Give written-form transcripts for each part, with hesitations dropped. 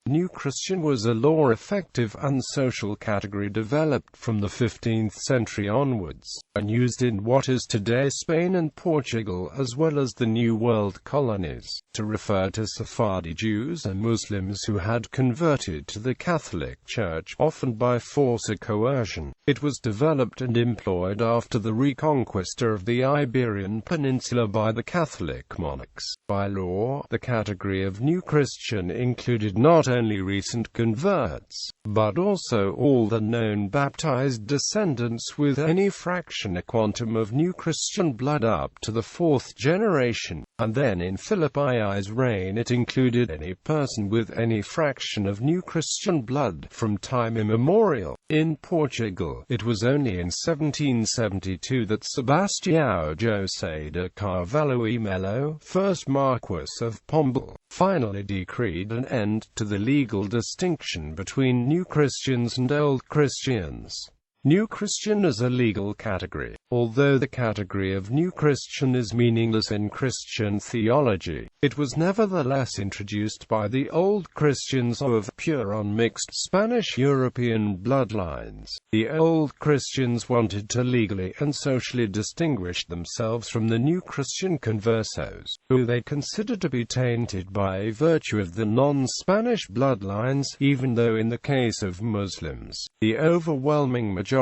New Christian was a law-effective and social category developed from the 15th century onwards, and used in what is today Spain and Portugal as well as the New World colonies, to refer to Sephardi Jews and Muslims who had converted to the Catholic Church, often by force or coercion. It was developed and employed after the Reconquista of the Iberian Peninsula by the Catholic monarchs. By law, the category of New Christian included not only recent converts, but also all the known baptized descendants with any fraction a quantum of New Christian blood up to the 4th generation, and then in Phillip II's reign it included any person with any fraction of New Christian blood from time immemorial. In Portugal, it was only in 1772 that Sebastião José de Carvalho e Melo, first Marquess of Pombal, finally decreed an end to the legal distinction between New Christians and Old Christians. New Christian is a legal category, although the category of New Christian is meaningless in Christian theology. It was nevertheless introduced by the Old Christians of pure unmixed Spanish-European bloodlines. The Old Christians wanted to legally and socially distinguish themselves from the New Christian conversos, who they considered to be tainted by virtue of the non-Spanish bloodlines, even though in the case of Muslims, the overwhelming majority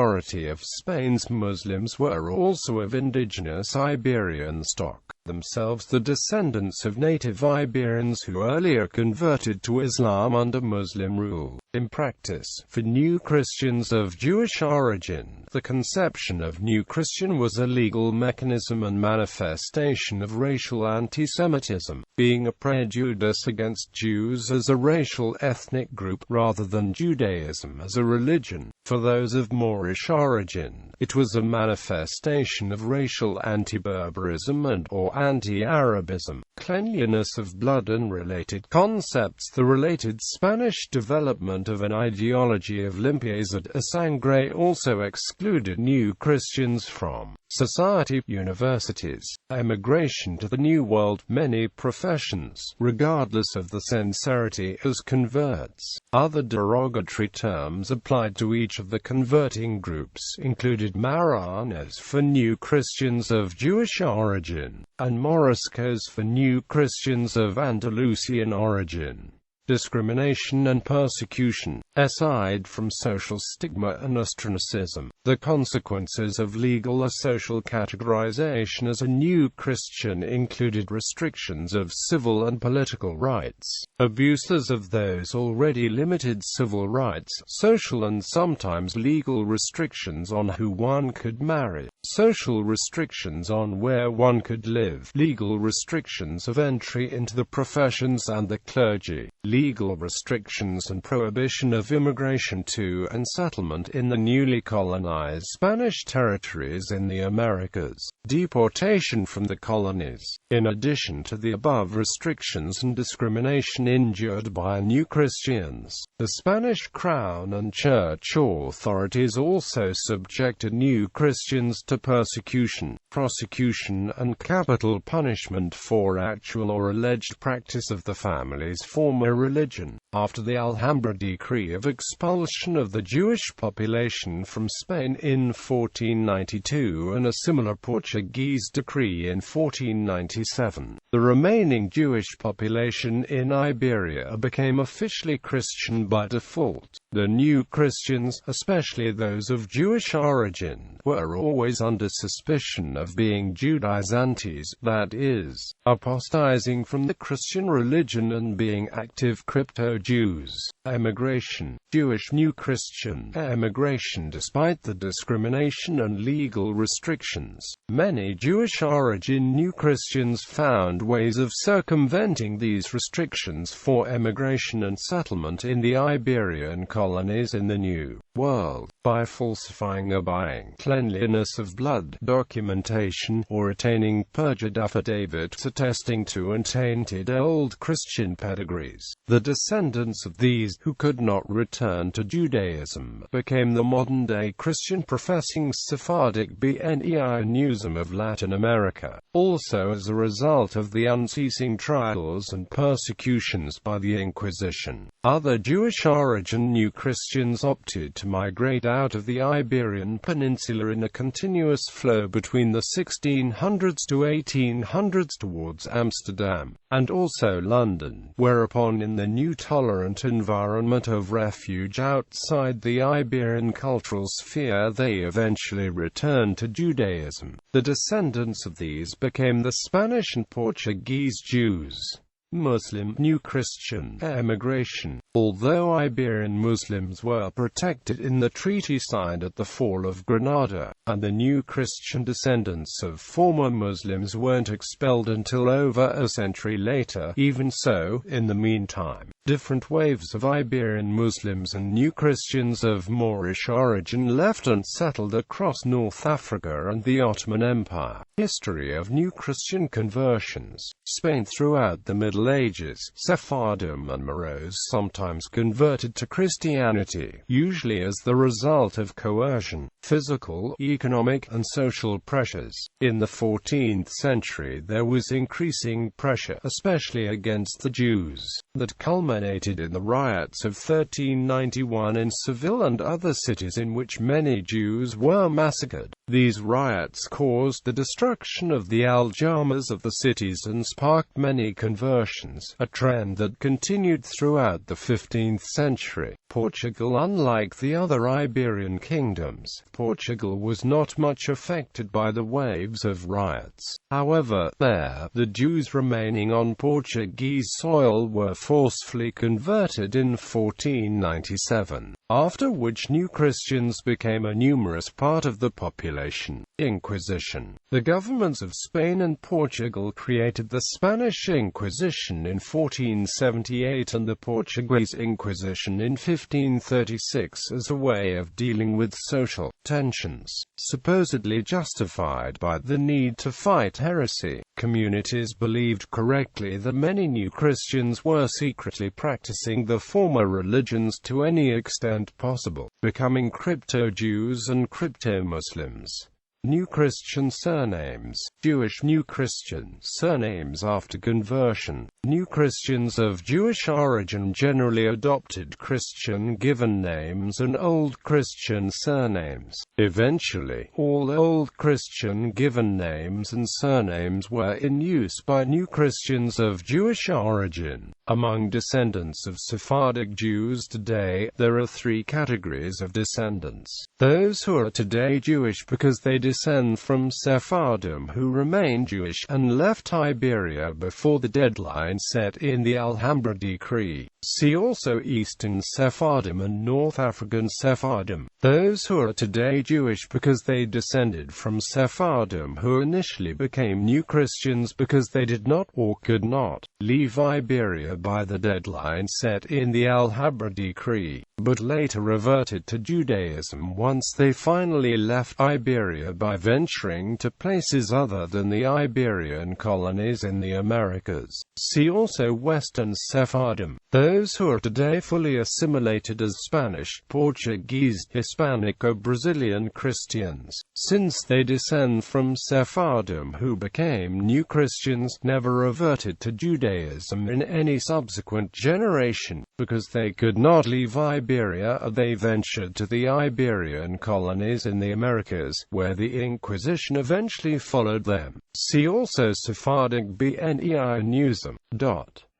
of Spain's Muslims were also of indigenous Iberian stock, themselves the descendants of native Iberians who earlier converted to Islam under Muslim rule. In practice, for New Christians of Jewish origin, the conception of New Christian was a legal mechanism and manifestation of racial anti-Semitism, being a prejudice against Jews as a racial ethnic group rather than Judaism as a religion. For those of Moorish origin, it was a manifestation of racial anti-Berberism and/or anti-Arabism, cleanliness of blood and related concepts. The related Spanish development of an ideology of limpieza de sangre also excluded New Christians from society, universities, emigration to the New World, many professions, regardless of the sincerity as converts. Other derogatory terms applied to each of the converting groups included Marranes for New Christians of Jewish origin, and Moriscos for New Christians of Andalusian origin. Discrimination and persecution. Aside from social stigma and ostracism, the consequences of legal or social categorization as a New Christian included restrictions of civil and political rights, abuses of those already limited civil rights, social and sometimes legal restrictions on who one could marry, social restrictions on where one could live, legal restrictions of entry into the professions and the clergy, legal restrictions and prohibition of immigration to and settlement in the newly colonized Spanish territories in the Americas, deportation from the colonies. In addition to the above restrictions and discrimination endured by New Christians, the Spanish Crown and Church authorities also subjected New Christians to persecution, prosecution and capital punishment for actual or alleged practice of the family's former religion. After the Alhambra decree of expulsion of the Jewish population from Spain in 1492 and a similar Portuguese decree in 1497, the remaining Jewish population in Iberia became officially Christian by default. The New Christians, especially those of Jewish origin, were always under suspicion of being Judaizantes, that is, apostatizing from the Christian religion and being active crypto-Jews. Emigration. Jewish New Christian emigration. Despite the discrimination and legal restrictions, many Jewish origin New Christians found ways of circumventing these restrictions for emigration and settlement in the Iberian colonies in the New World, by falsifying or buying cleanliness of blood documentation, or attaining perjured affidavits attesting to and tainted Old Christian pedigrees. The descendants of these, who could not return to Judaism, became the modern-day Christian-professing Sephardic Bnei Muslim of Latin America, also as a result of the unceasing trials and persecutions by the Inquisition. Other Jewish-origin New Christians opted to migrate out of the Iberian Peninsula in a continuous flow between the 1600s to 1800s towards Amsterdam, and also London, whereupon in the new tolerant environment of refuge outside the Iberian cultural sphere they eventually returned to Judaism. The descendants of these became the Spanish and Portuguese Jews. Muslim New Christian emigration. Although Iberian Muslims were protected in the treaty signed at the fall of Granada, and the New Christian descendants of former Muslims weren't expelled until over a century later, even so, in the meantime, different waves of Iberian Muslims and New Christians of Moorish origin left and settled across North Africa and the Ottoman Empire. History of New Christian conversions. Spain throughout the Middle Ages, Sephardim and Moros sometimes converted to Christianity, usually as the result of coercion, physical, economic, and social pressures. In the 14th century there was increasing pressure, especially against the Jews, that culminated in the riots of 1391 in Seville and other cities in which many Jews were massacred. These riots caused the destruction of the aljamas of the cities and sparked many conversions, a trend that continued throughout the 15th century. Portugal. Unlike the other Iberian kingdoms, Portugal was not much affected by the waves of riots. However, there, the Jews remaining on Portuguese soil were forcefully converted in 1497, after which New Christians became a numerous part of the population. Inquisition. The governments of Spain and Portugal created the Spanish Inquisition in 1478 and the Portuguese Inquisition in 1536 as a way of dealing with social tensions, supposedly justified by the need to fight heresy. Communities believed correctly that many New Christians were secretly practicing the former religions to any extent possible, becoming crypto-Jews and crypto-Muslims. New Christian surnames. Jewish New Christian surnames after conversion. New Christians of Jewish origin generally adopted Christian given names and Old Christian surnames. Eventually, all Old Christian given names and surnames were in use by New Christians of Jewish origin. Among descendants of Sephardic Jews today, there are three categories of descendants. Those who are today Jewish because they descend from Sephardim who remain Jewish and left Iberia before the deadline set in the Alhambra Decree. See also Eastern Sephardim and North African Sephardim. Those who are today Jewish because they descended from Sephardim who initially became New Christians because they did not or could not leave Iberia by the deadline set in the Alhambra Decree, but later reverted to Judaism once they finally left Iberia by venturing to places other than the Iberian colonies in the Americas. See also Western Sephardim. Those who are today fully assimilated as Spanish, Portuguese, Hispanic or Brazilian Christians, since they descend from Sephardim who became New Christians, never reverted to Judaism in any subsequent generation, because they could not leave Iberia. They ventured to the Iberian colonies in the Americas, where the Inquisition eventually followed them. See also Sephardic Bnei Muslim.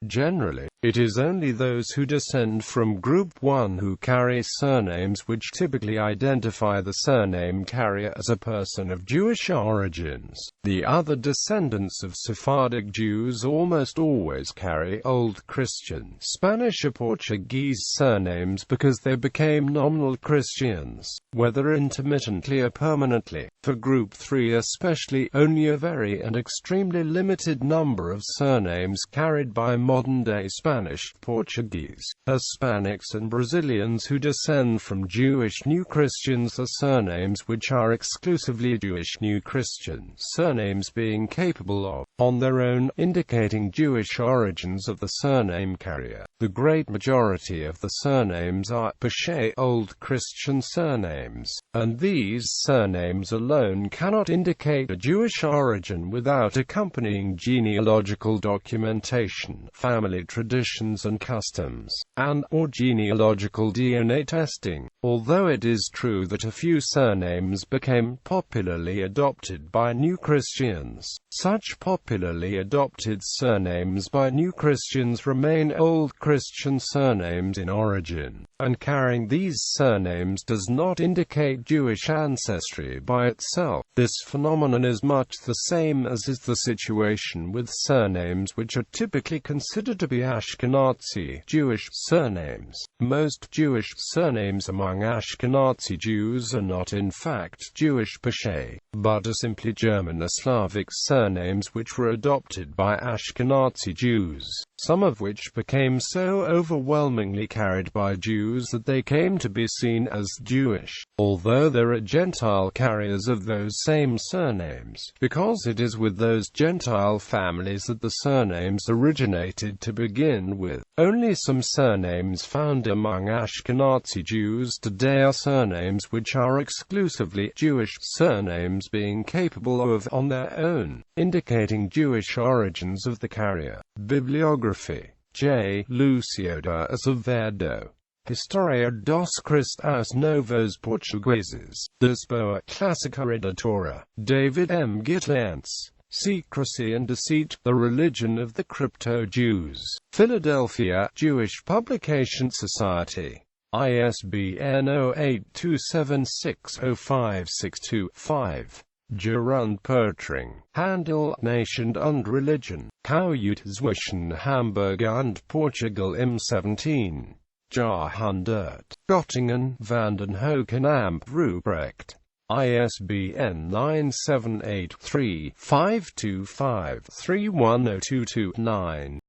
Generally, it is only those who descend from Group 1 who carry surnames which typically identify the surname carrier as a person of Jewish origins. The other descendants of Sephardic Jews almost always carry Old Christian, Spanish or Portuguese surnames because they became nominal Christians, whether intermittently or permanently. For Group 3 especially, only a very and extremely limited number of surnames carried by modern-day Spanish, Portuguese, Hispanics and Brazilians who descend from Jewish New Christians are surnames which are exclusively Jewish New Christian surnames being capable of, on their own, indicating Jewish origins of the surname carrier. The great majority of the surnames are Pesce Old Christian surnames, and these surnames alone cannot indicate a Jewish origin without accompanying genealogical documentation, family traditions and customs, and/or genealogical DNA testing. Although it is true that a few surnames became popularly adopted by New Christians, such popularly adopted surnames by New Christians remain Old Christian surnames in origin, and carrying these surnames does not indicate Jewish ancestry by itself. This phenomenon is much the same as is the situation with surnames which are typically considered to be Ashkenazi Jewish surnames. Most Jewish surnames among Ashkenazi Jews are not in fact Jewish Pesce, but are simply German or Slavic surnames which were adopted by Ashkenazi Jews, some of which became so overwhelmingly carried by Jews that they came to be seen as Jewish, although there are Gentile carriers of those same surnames, because it is with those Gentile families that the surnames originated to begin with. Only some surnames found among Ashkenazi Jews today are surnames which are exclusively Jewish surnames being capable of, on their own, indicating Jewish origins of the carrier. Bibliography. J. Lucio de Azevedo. Historia dos Cristãos Novos Portugueses. Lisboa, Clássica Editora. David M. Gittance. Secrecy and Deceit, The Religion of the Crypto-Jews. Philadelphia, Jewish Publication Society. ISBN 0827605625. Gerund Pertring. Handel, Nation und Religion. Kauut zwischen Hamburg und Portugal im 17. Jahrhundert. Göttingen, Vandenhoeken Amp Ruprecht. ISBN 978-3-525-31022-9.